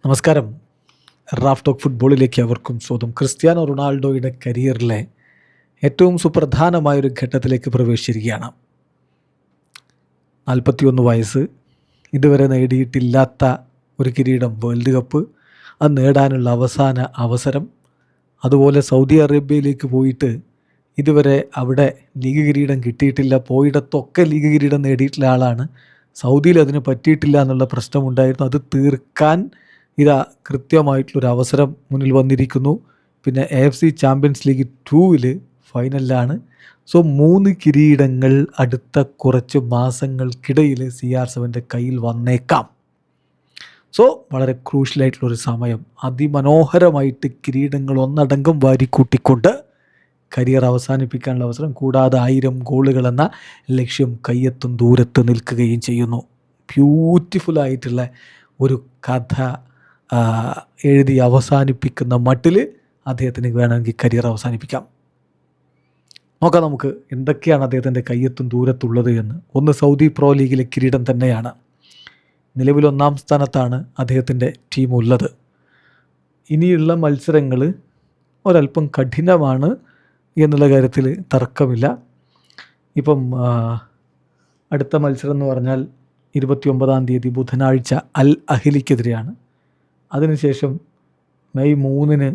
നമസ്കാരം. Raf talk ഫുട്ബോളിലേക്ക് അവർക്കും സ്വാഗതം. ക്രിസ്ത്യാനോ റൊണാൾഡോയുടെ കരിയറിലെ ഏറ്റവും സുപ്രധാനമായൊരു ഘട്ടത്തിലേക്ക് പ്രവേശിച്ചിരിക്കുകയാണ്. 41 വയസ്സ്, ഇതുവരെ നേടിയിട്ടില്ലാത്ത ഒരു കിരീടം, വേൾഡ് കപ്പ്, അത് നേടാനുള്ള അവസാന അവസരം. അതുപോലെ സൗദി അറേബ്യയിലേക്ക് പോയിട്ട് ഇതുവരെ അവിടെ ലീഗ് കിരീടം കിട്ടിയിട്ടില്ല. പോയിടത്തൊക്കെ ലീഗ് കിരീടം നേടിയിട്ടുള്ള ആളാണ്. സൗദിയിൽ അതിന് പറ്റിയിട്ടില്ല എന്നുള്ള പ്രശ്നമുണ്ടായിരുന്നു. അത് തീർക്കാൻ ഇതാ കൃത്യമായിട്ടുള്ളൊരു അവസരം മുന്നിൽ വന്നിരിക്കുന്നു. പിന്നെ AFC ചാമ്പ്യൻസ് ലീഗ് 2-ൽ ഫൈനലിലാണ്. സോ 3 കിരീടങ്ങൾ അടുത്ത കുറച്ച് മാസങ്ങൾക്കിടയിൽ CR7 കയ്യിൽ വന്നേക്കാം. സോ വളരെ ക്രൂഷ്യലായിട്ടുള്ളൊരു സമയം. അതിമനോഹരമായിട്ട് കിരീടങ്ങൾ ഒന്നടങ്കം വാരിക്കൂട്ടിക്കൊണ്ട് കരിയർ അവസാനിപ്പിക്കാനുള്ള അവസരം, കൂടാതെ 1000 ഗോളുകൾ എന്ന ലക്ഷ്യം കയ്യെത്തും ദൂരത്ത് നിൽക്കുകയും ചെയ്യുന്നു. ബ്യൂട്ടിഫുള്ളായിട്ടുള്ള ഒരു കഥ എഴുതി അവസാനിപ്പിക്കുന്ന മട്ടിൽ അദ്ദേഹത്തിന് വേണമെങ്കിൽ കരിയർ അവസാനിപ്പിക്കാം. നോക്കാം നമുക്ക് എന്തൊക്കെയാണ് അദ്ദേഹത്തിൻ്റെ കയ്യെത്തും ദൂരത്തുള്ളത് എന്ന്. ഒന്ന്, സൗദി പ്രോ ലീഗിലെ കിരീടം തന്നെയാണ്. നിലവിൽ 1-ാം സ്ഥാനത്താണ് അദ്ദേഹത്തിൻ്റെ ടീം ഉള്ളത്. ഇനിയുള്ള മത്സരങ്ങൾ ഒരല്പം കഠിനമാണ് എന്നുള്ള കാര്യത്തിൽ തർക്കമില്ല. ഇപ്പം അടുത്ത മത്സരം എന്ന് പറഞ്ഞാൽ 29-ാം തീയതി ബുധനാഴ്ച അൽ അഹിലിക്കെതിരെയാണ്. അതിനുശേഷം മെയ് 3-ന്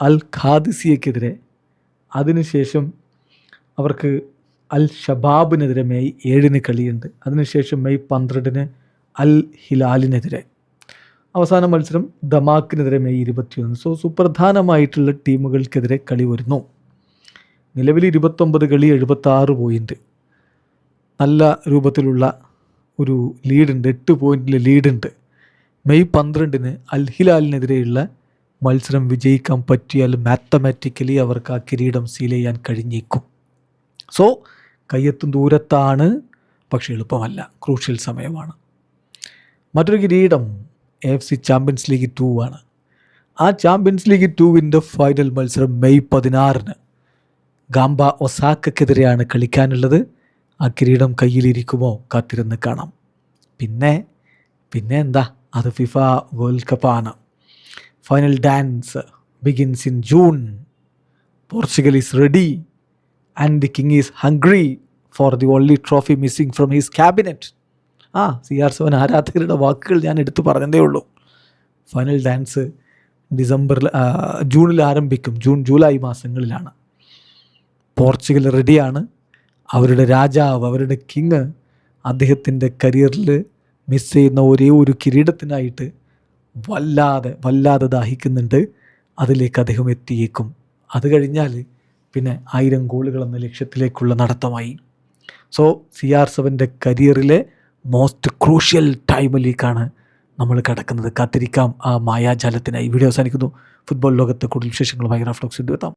അൽ ഖാദിസിയക്കെതിരെ, അതിനുശേഷം അവർക്ക് അൽ ഷബാബിനെതിരെ മെയ് 7-ന് കളിയുണ്ട്. അതിനുശേഷം മെയ് 12-ന് അൽ ഹിലാലിനെതിരെ, അവസാന മത്സരം ദമാക്കിനെതിരെ മെയ് 21. സോ സുപ്രധാനമായിട്ടുള്ള ടീമുകൾക്കെതിരെ കളി വരുന്നു. നിലവിൽ 29 കളി, 76 പോയിൻ്റ്, നല്ല രൂപത്തിലുള്ള ഒരു ലീഡുണ്ട്, 8 പോയിൻറ്റിൽ ലീഡുണ്ട്. മെയ് 12-ന് അൽ ഹിലാലിനെതിരെയുള്ള മത്സരം വിജയിക്കാൻ പറ്റിയാൽ മാത്തമാറ്റിക്കലി അവർക്ക് ആ കിരീടം സീൽ ചെയ്യാൻ കഴിഞ്ഞേക്കും. സോ കയ്യെത്തും ദൂരത്താണ്, പക്ഷേ എളുപ്പമല്ല, ക്രൂഷ്യൽ സമയമാണ്. മറ്റൊരു കിരീടം AFC ചാമ്പ്യൻസ് ലീഗ് 2 ആണ്. ആ ചാമ്പ്യൻസ് ലീഗ് 2-ൻ്റെ ഫൈനൽ മത്സരം മെയ് 16-ന് ഗാംബ ഒസാക്കക്കെതിരെയാണ് കളിക്കാനുള്ളത്. ആ കിരീടം കയ്യിലിരിക്കുമോ? കാത്തിരുന്ന് കാണാം. പിന്നെ എന്താ, അത് ഫിഫ വേൾഡ് കപ്പാണ്. Final dance begins in June. Portugal is ready and the king is hungry for the only trophy missing from his cabinet. CR7 ആരാധകരുടെ വാക്കുകൾ ഞാൻ എടുത്തു പറഞ്ഞതേ ഉള്ളൂ. ഫൈനൽ ഡാൻസ് ജൂണിൽ ആരംഭിക്കും. ജൂലൈ മാസങ്ങളിലാണ്. പോർച്ചുഗൽ റെഡിയാണ്. അവരുടെ രാജാവ്, അവരുടെ കിങ്, അദ്ദേഹത്തിൻ്റെ കരിയറിൽ മിസ് ചെയ്യുന്ന ഒരേ ഒരു കിരീടത്തിനായിട്ട് വല്ലാതെ ദാഹിക്കുന്നുണ്ട്. അതിലേക്ക് അദ്ദേഹം എത്തിയേക്കും. അത് കഴിഞ്ഞാൽ പിന്നെ 1000 ഗോളുകൾ എന്ന ലക്ഷ്യത്തിലേക്കുള്ള നടത്തമായി. സോ CR7 കരിയറിലെ മോസ്റ്റ് ക്രൂഷ്യൽ ടൈമിലേക്കാണ് നമ്മൾ കിടക്കുന്നത്. കാത്തിരിക്കാം ആ മായാജാലത്തിനായി. വീഡിയോ അവസാനിക്കുന്നു. ഫുട്ബോൾ ലോകത്തെ കൂടുതൽ വിശേഷങ്ങളുമായി റാഫ് ടോക്സ് എത്താം.